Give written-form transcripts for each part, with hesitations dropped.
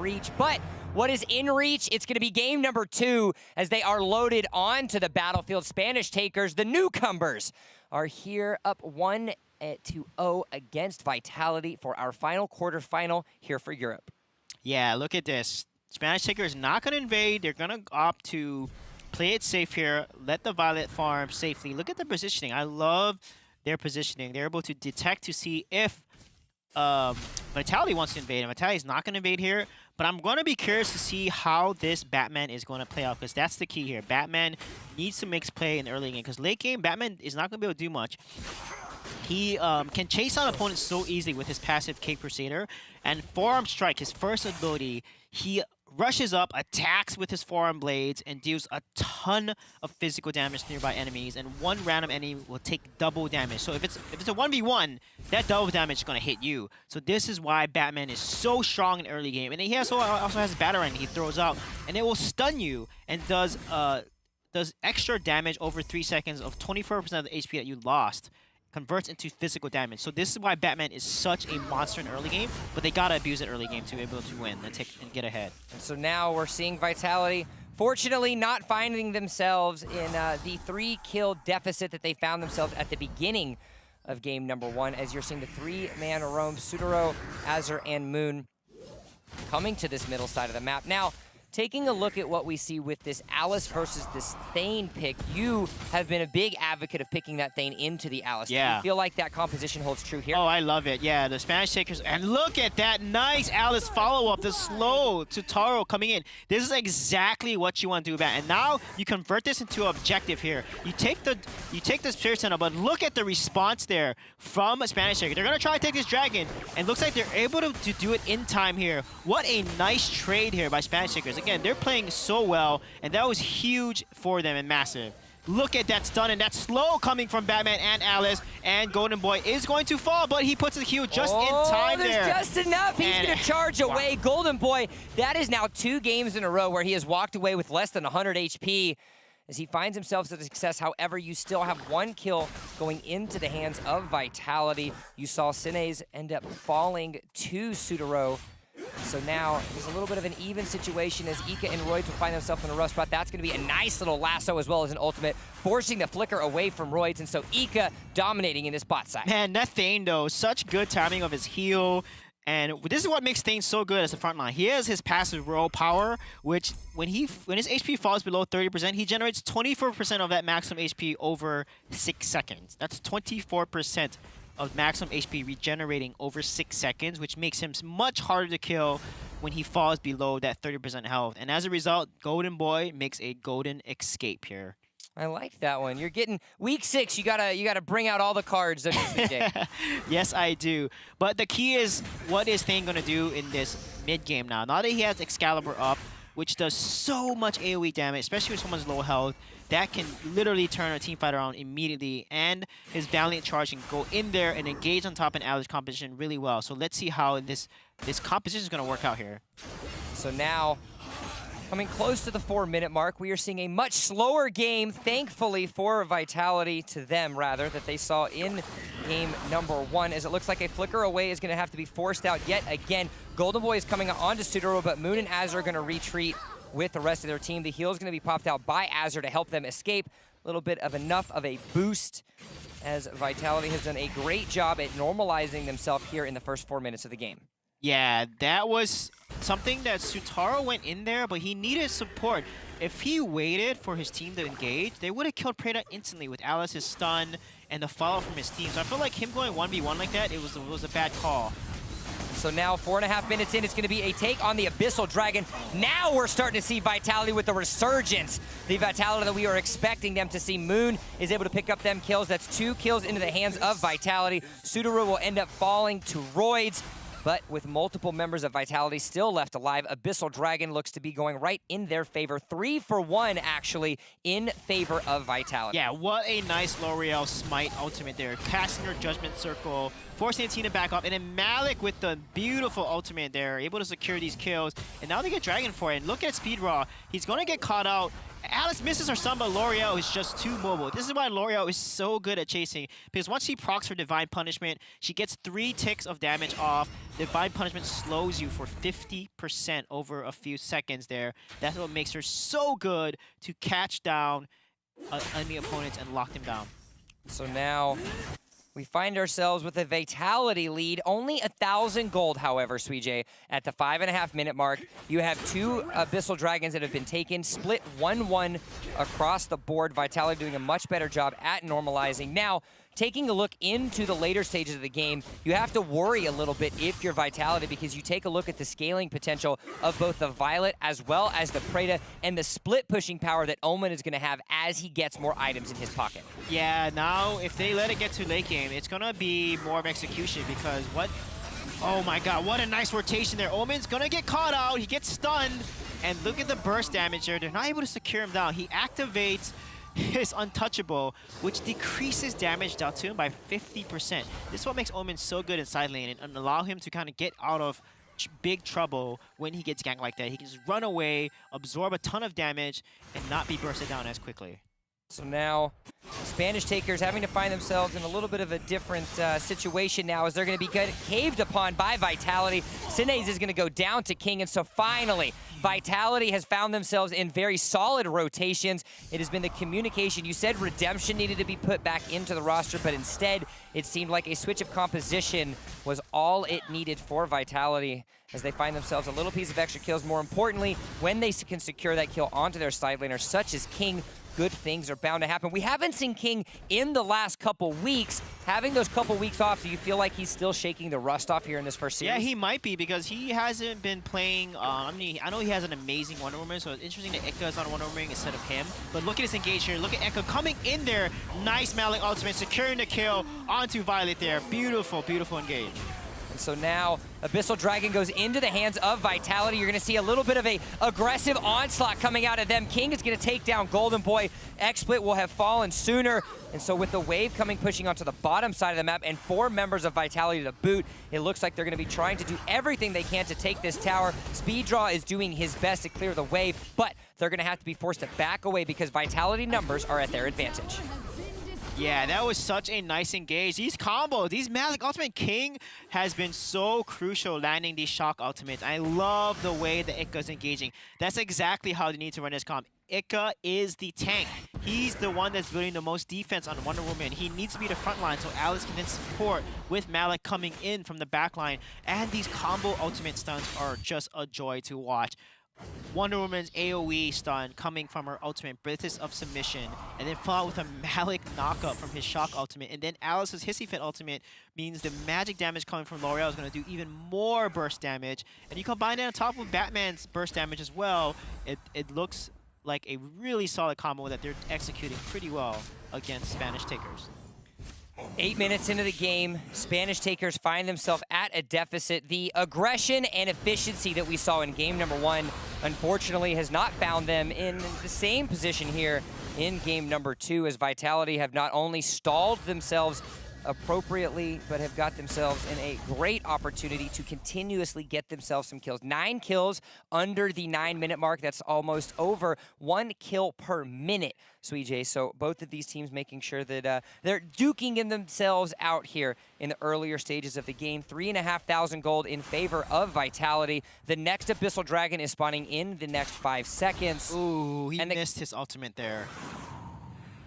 reach. But what is in reach? It's going to be game number 2 as they are loaded onto the battlefield. Spanish Takers, the newcomers, are here up 1-0 against Vitality for our final quarterfinal here for Europe. Yeah, look at this. Spanish Taker is not going to invade. They're going to opt to play it safe here, let the Violet farm safely. Look at the positioning. I love their positioning. They're able to detect to see if Vitality wants to invade, and Vitality is not going to invade here. But I'm going to be curious to see how this Batman is going to play out, because that's the key here. Batman needs to mix play in the early game, because late game, Batman is not going to be able to do much. He can chase out opponents so easily with his passive Cape Crusader. And Forearm Strike, his first ability, he rushes up, attacks with his forearm blades, and deals a ton of physical damage to nearby enemies. And one random enemy will take double damage. So if it's a 1v1, that double damage is going to hit you. So this is why Batman is so strong in early game. And he also has Batarang he throws out, and it will stun you and does extra damage over 3 seconds of 24% of the HP that you lost. Converts into physical damage. So this is why Batman is such a monster in early game, but they gotta abuse it early game to be able to win and get ahead. And so now we're seeing Vitality, fortunately not finding themselves in the 3-kill deficit that they found themselves at the beginning of game number 1, as you're seeing the 3-man roam, Sudaro, Azur, and Moon coming to this middle side of the map. Now, taking a look at what we see with this Alice versus this Thane pick, you have been a big advocate of picking that Thane into the Alice. Yeah. Do you feel like that composition holds true here? Oh, I love it. Yeah, the Spanish Takers. And look at that nice Alice follow-up, the slow to Taro coming in. This is exactly what you want to do, Bat. And now you convert this into an objective here. You take the Spirit Sentinel, but look at the response there from Spanish Taker. They're going to try to take this Dragon, and looks like they're able to do it in time here. What a nice trade here by Spanish Takers. Again, they're playing so well, and that was huge for them and massive. Look at that stun and that slow coming from Batman and Alice, and Golden Boy is going to fall, but he puts his heal just in time there. Just enough. He's going to charge away. Golden Boy, that is now 2 games in a row where he has walked away with less than 100 HP as he finds himself to success. However, you still have 1 kill going into the hands of Vitality. You saw Sines end up falling to Sudaro. So now there's a little bit of an even situation as Ika and Royds will find themselves in a rough spot. That's going to be a nice little lasso as well as an ultimate, forcing the flicker away from Royds. And so Ika dominating in this bot side. Man, that Thane, though, such good timing of his heal. And this is what makes Thane so good as a front line. He has his passive roll power, which when his HP falls below 30%, he generates 24% of that maximum HP over 6 seconds. That's 24% of maximum HP regenerating over 6 seconds, which makes him much harder to kill when he falls below that 30% health. And as a result, Golden Boy makes a golden escape here. I like that one. You're getting week 6. You gotta bring out all the cards of this day. Yes, I do. But the key is, what is Thane gonna do in this mid game now? Now that he has Excalibur up, which does so much AoE damage, especially with someone's low health, that can literally turn a teamfight around immediately, and his Valiant Charge can go in there and engage on top of an Alice composition really well. So let's see how this composition is going to work out here. So now, coming close to the 4-minute mark, we are seeing a much slower game, thankfully for Vitality, to them rather, that they saw in game number 1, as it looks like a flicker away is going to have to be forced out yet again. Golden Boy is coming onto Sudaro, but Moon and Azur are going to retreat with the rest of their team. The heal is going to be popped out by Azur to help them escape. A little bit of enough of a boost, as Vitality has done a great job at normalizing themselves here in the first 4 minutes of the game. Yeah, that was something that Sutaro went in there, but he needed support. If he waited for his team to engage, they would have killed Preda instantly with Alice's stun and the follow from his team. So I feel like him going 1v1 like that, it was a bad call. So now 4.5 minutes in, it's going to be a take on the Abyssal Dragon. Now we're starting to see Vitality with the resurgence. The Vitality that we are expecting them to see. Moon is able to pick up them kills. That's 2 kills into the hands of Vitality. Sudaro will end up falling to Royds. But with multiple members of Vitality still left alive, Abyssal Dragon looks to be going right in their favor. 3 for 1, actually, in favor of Vitality. Yeah, what a nice L'Oreal Smite ultimate there. Casting her Judgment Circle, forcing the team to back off, and then Malik with the beautiful ultimate there, able to secure these kills. And now they get Dragon for it. And look at Speed Raw. He's going to get caught out Alice misses her stun, but L'Oreal is just too mobile. This is why L'Oreal is so good at chasing, because once she procs her Divine Punishment, she gets 3 ticks of damage off. Divine Punishment slows you for 50% over a few seconds there. That's what makes her so good to catch down enemy opponents and lock them down. So now we find ourselves with a Vitality lead. Only 1,000 gold, however, Suijay. At the 5.5-minute mark, you have 2 Abyssal Dragons that have been taken, split 1-1 across the board. Vitality doing a much better job at normalizing. Now, taking a look into the later stages of the game, you have to worry a little bit if you're Vitality, because you take a look at the scaling potential of both the Violet as well as the Preda, and the split pushing power that Omen is going to have as he gets more items in his pocket. Yeah, now if they let it get to late game, it's going to be more of execution, because oh my god, what a nice rotation there. Omen's going to get caught out, he gets stunned, and look at the burst damage there. They're not able to secure him down. He activates his Untouchable, which decreases damage dealt to him by 50%. This is what makes Omen so good in side lane and allow him to kind of get out of big trouble when he gets ganked like that. He can just run away, absorb a ton of damage, and not be bursted down as quickly. So now, Spanish Takers having to find themselves in a little bit of a different situation now, as they're going to be caved upon by Vitality. Sinez is going to go down to King, and so finally, Vitality has found themselves in very solid rotations. It has been the communication. You said Redemption needed to be put back into the roster, but instead, it seemed like a switch of composition was all it needed for Vitality, as they find themselves a little piece of extra kills. More importantly, when they can secure that kill onto their side laner, such as King, good things are bound to happen. We haven't seen King in the last couple weeks. Having those couple weeks off, do you feel like he's still shaking the rust off here in this first series? Yeah, he might be, because he hasn't been playing. I know he has an amazing Wonder Woman, so it's interesting that Ika is on Wonder Woman instead of him. But look at his engage here. Look at Ika coming in there. Nice Malik ultimate, securing the kill onto Violet there. Beautiful, beautiful engage. And so now, Abyssal Dragon goes into the hands of Vitality. You're going to see a little bit of a aggressive onslaught coming out of them. King is going to take down Golden Boy. XSplit will have fallen sooner. And so with the wave pushing onto the bottom side of the map and 4 members of Vitality to boot, it looks like they're going to be trying to do everything they can to take this tower. Speeddraw is doing his best to clear the wave, but they're going to have to be forced to back away because Vitality numbers are at their advantage. Yeah, that was such a nice engage. These combos, these Malik Ultimate King has been so crucial landing these shock ultimates. I love the way that Ika's engaging. That's exactly how they need to run this comp. Ika is the tank. He's the one that's building the most defense on Wonder Woman. He needs to be the front line so Alice can then support with Malik coming in from the back line. And these combo ultimate stuns are just a joy to watch. Wonder Woman's AoE stun coming from her ultimate, Brithis of Submission, and then followed with a Malik knockup from his shock ultimate, and then Alice's Hissy Fit ultimate means the magic damage coming from L'Oreal is going to do even more burst damage, and you combine that on top of Batman's burst damage as well, it looks like a really solid combo that they're executing pretty well against Spanish Takers. 8 minutes into the game, Spanish Takers find themselves at a deficit. The aggression and efficiency that we saw in game number 1, unfortunately, has not found them in the same position here in game number 2, as Vitality have not only stalled themselves appropriately, but have got themselves in a great opportunity to continuously get themselves some kills. 9 kills under the 9-minute mark. That's almost over 1 kill per minute, Suijay. So both of these teams making sure that they're duking in themselves out here in the earlier stages of the game. 3,500 gold in favor of Vitality. The next Abyssal Dragon is spawning in the next 5 seconds. Ooh, he missed his ultimate there.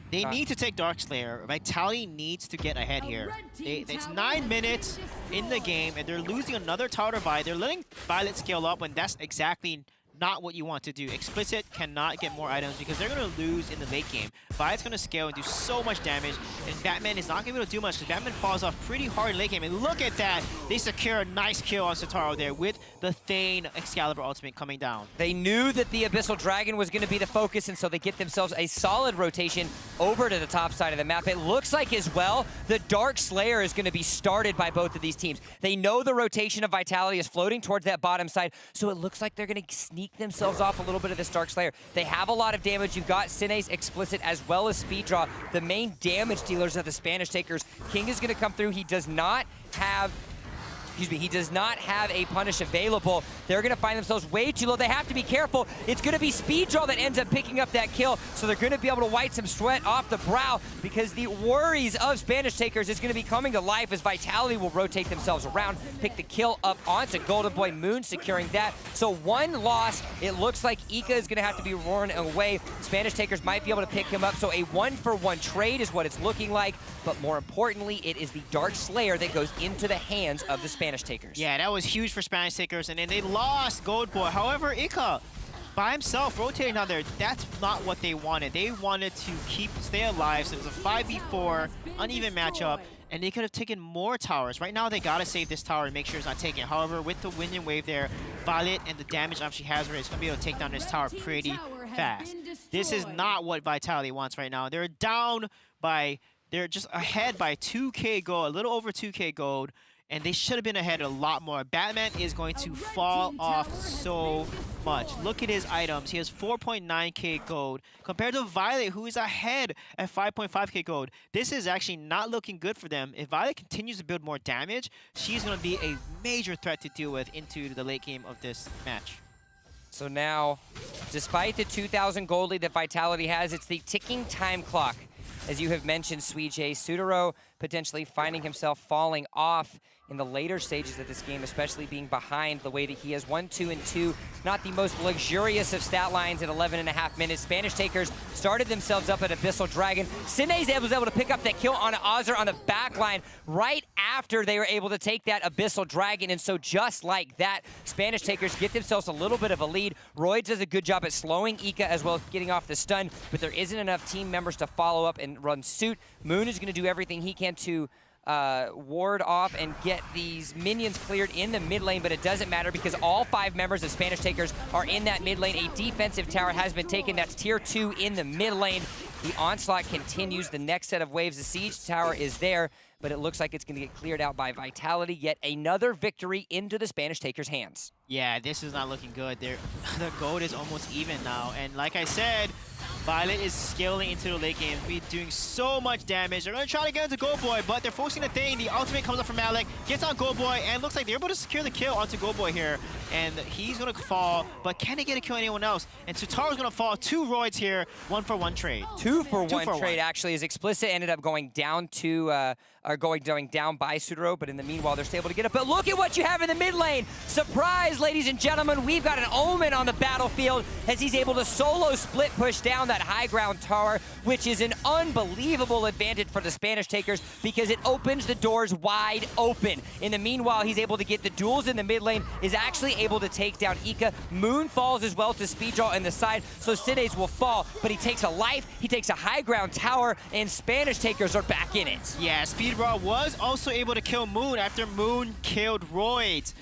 They need to take Darkslayer. Vitality needs to get ahead here. It's 9 minutes in the game, and they're losing another tower to Vi. They're letting Violet scale up when that's exactly not what you want to do. Explicit cannot get more items because they're going to lose in the late game. Violet's going to scale and do so much damage, and Batman is not going to be able to do much because Batman falls off pretty hard in late game. And look at that! They secure a nice kill on Sataro there with the Thane Excalibur ultimate coming down. They knew that the Abyssal Dragon was going to be the focus, and so they get themselves a solid rotation over to the top side of the map. It looks like as well the Dark Slayer is going to be started by both of these teams. They know the rotation of Vitality is floating towards that bottom side, so it looks like they're going to sneak themselves off a little bit of this Dark Slayer. They have a lot of damage. You've got Sinez, Explicit, as well as Speeddraw, the main damage dealers of the Spanish Takers. King is going to come through. He does not have he does not have a punish available. They're going to find themselves way too low. They have to be careful. It's going to be Speeddraw that ends up picking up that kill, so they're going to be able to wipe some sweat off the brow because the worries of Spanish Takers is going to be coming to life as Vitality will rotate themselves around, pick the kill up onto Golden Boy. Moon securing that. So one loss. It looks like Ika is going to have to be roaring away. Spanish Takers might be able to pick him up, so a 1-for-1 trade is what it's looking like, but more importantly, it is the Dark Slayer that goes into the hands of the Spanish Takers. Yeah, that was huge for Spanish Takers, and then they lost Gold Boy. However, Ika, by himself, rotating down there, that's not what they wanted. They wanted to stay alive, so it was a 5v4, uneven matchup, and they could have taken more towers. Right now, they gotta save this tower and make sure it's not taken. However, with the wind and wave there, Violet and the damage she has, it's gonna be able to take down this tower pretty fast. This is not what Vitality wants right now. They're down by, they're just ahead by 2k gold, a little over 2k gold, and they should have been ahead a lot more. Batman is going to fall off so much. Look at his items. He has 4.9k gold compared to Violet, who is ahead at 5.5k gold. This is actually not looking good for them. If Violet continues to build more damage, she's going to be a major threat to deal with into the late game of this match. So now, despite the 2,000 gold lead that Vitality has, it's the ticking time clock. As you have mentioned, Suijay, Sudaro potentially finding himself falling off in the later stages of this game, especially being behind the way that he has 1-2-2. Not the most luxurious of stat lines at 11.5 minutes. Spanish Takers started themselves up at Abyssal Dragon. Sine was able to pick up that kill on Azur on the back line right after they were able to take that Abyssal Dragon. And so just like that, Spanish Takers get themselves a little bit of a lead. Royds does a good job at slowing Ika as well as getting off the stun, but there isn't enough team members to follow up and run suit. Moon is going to do everything he can to ward off and get these minions cleared in the mid lane, but it doesn't matter because all 5 members of Spanish Takers are in that mid lane. A defensive tower has been taken. That's tier 2 in the mid lane. The onslaught continues. The next set of waves, the siege tower is there, but it looks like it's going to get cleared out by Vitality. Yet another victory into the Spanish Takers' hands. Yeah, this is not looking good. The gold is almost even now, and like I said, Violet is scaling into the late game, doing so much damage. They're going to try to get into Gold Boy, but they're forcing the thing. The ultimate comes up from Malik, gets on Gold Boy, and looks like they're able to secure the kill onto Gold Boy here. And he's going to fall, but can they get a kill on anyone else? And Sutaro's going to fall. 2 Roids here, 1-for-1 trade. 2-for-1 trade, actually, as Explicit ended up going down to, going down by Sudaro, but in the meanwhile, they're still able to get it. But look at what you have in the mid lane. Surprise, ladies and gentlemen, we've got an Omen on the battlefield as he's able to solo split push down that high ground tower, which is an unbelievable advantage for the Spanish Takers because it opens the doors wide open. In the meanwhile, he's able to get the duels in the mid lane, is actually able to take down Ika. Moon falls as well to Speeddraw in the side, so Sides will fall, but he takes a life, he takes a high ground tower, and Spanish Takers are back in it. Yeah, Speeddraw was also able to kill Moon after Moon killed Roids.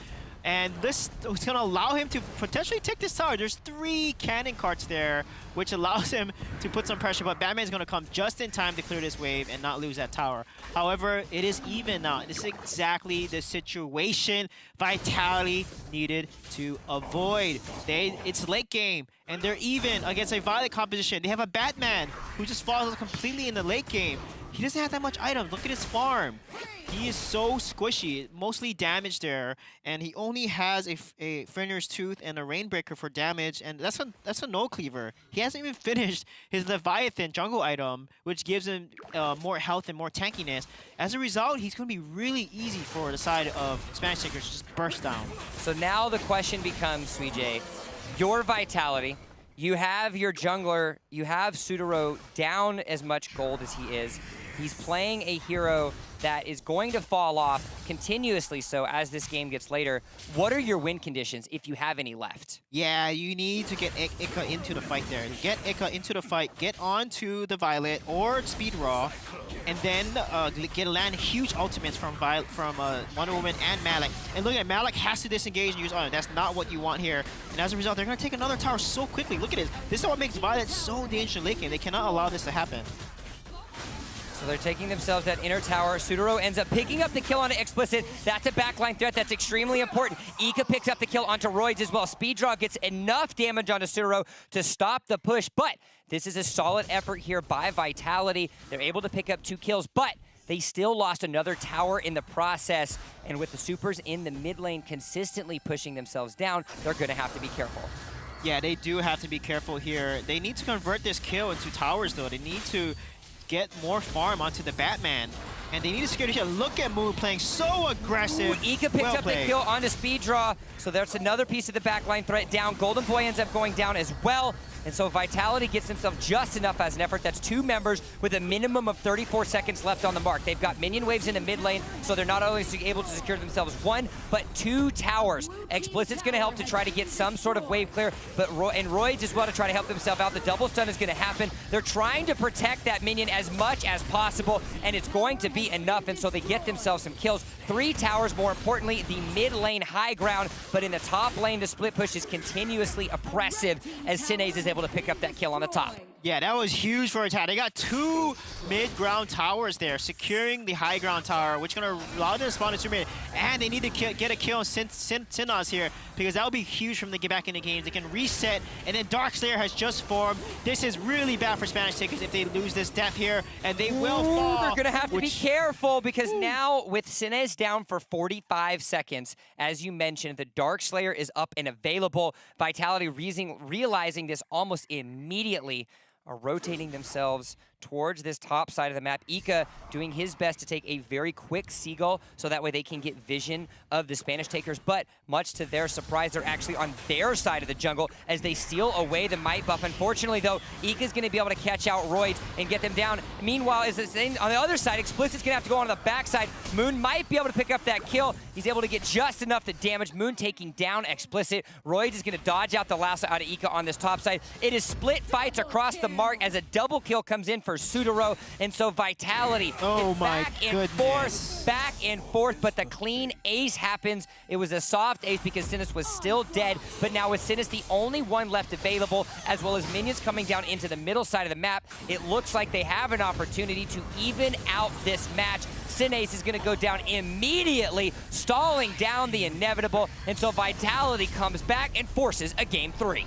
And this is going to allow him to potentially take this tower. There's 3 cannon carts there, which allows him to put some pressure, but Batman's going to come just in time to clear this wave and not lose that tower. However, it is even now. This is exactly the situation Vitality needed to avoid. It's late game, and they're even against a Violet composition. They have a Batman who just falls completely in the late game. He doesn't have that much items. Look at his farm. He is so squishy, mostly damaged there, and he only has a Fenrir's Tooth and a Rainbreaker for damage, and that's a no cleaver. He hasn't even finished his Leviathan jungle item, which gives him more health and more tankiness. As a result, he's going to be really easy for the side of Spanish Takers to just burst down. So now the question becomes, Suijay, your Vitality, you have your jungler, you have Sudaro down as much gold as he is. He's playing a hero that is going to fall off continuously so as this game gets later. What are your win conditions if you have any left? Yeah, you need to get Ika into the fight there. Get Ika into the fight, get onto the Violet or Speeddraw, and then land huge ultimates from Wonder Woman and Malik. And look at Malik has to disengage and use Iron. That's not what you want here. And as a result, they're going to take another tower so quickly. Look at this. This is what makes Violet so dangerous in late game. They cannot allow this to happen. So they're taking themselves that inner tower. Sudaro ends up picking up the kill on Explicit. That's a backline threat that's extremely important. Ika picks up the kill onto Roids as well. Speeddraw gets enough damage onto Sudaro to stop the push, but this is a solid effort here by Vitality. They're able to pick up 2 kills, but they still lost another tower in the process. And with the supers in the mid lane consistently pushing themselves down, they're going to have to be careful. Yeah, they do have to be careful here. They need to convert this kill into towers, though. They need to get more farm onto the Batman. And they need to secure the kill. Look at Moon playing so aggressive. Ooh, Ika picked up the kill on a speed draw, so that's another piece of the backline threat down. Golden Boy ends up going down as well. And so Vitality gets himself just enough as an effort. That's 2 members with a minimum of 34 seconds left on the mark. They've got minion waves in the mid lane, so they're not only able to secure themselves 1, but 2 towers. Explicit's going to help to try to get some sort of wave clear, but Roids as well to try to help themselves out. The double stun is going to happen. They're trying to protect that minion as much as possible, and it's going to be enough, and so they get themselves some kills. 3 towers, more importantly, the mid lane high ground, but in the top lane, the split push is continuously oppressive as Sinez is able to pick up that kill on the top. Yeah, that was huge for attack. They got 2 mid-ground towers there, securing the high ground tower, which is going to allow them to spawn into mid. And they need to get a kill on Synos here, because that would be huge from them to get back in the game. They can reset, and then Darkslayer has just formed. This is really bad for Spanish Takers if they lose this death here, and they will fall. They're going to have to be careful, because now with Sinez down for 45 seconds, as you mentioned, the Darkslayer is up and available. Vitality realizing this almost immediately are rotating themselves towards this top side of the map. Ika doing his best to take a very quick Seagull so that way they can get vision of the Spanish Takers, but much to their surprise, they're actually on their side of the jungle as they steal away the might buff. Unfortunately, though, Ika's going to be able to catch out Roids and get them down. Meanwhile, on the other side, Explicit's going to have to go on the backside. Moon might be able to pick up that kill. He's able to get just enough to damage. Moon taking down Explicit. Roids is going to dodge out the lasso out of Ika on this top side. It is split fights across the mark as a double kill comes in for Sudaro, and so Vitality back and forth, but the clean ace happens. It was a soft ace because Sinus was still dead, but now with Sinus the only one left available, as well as minions coming down into the middle side of the map, it looks like they have an opportunity to even out this match. Sinez is going to go down immediately, stalling down the inevitable, and so Vitality comes back and forces a game 3.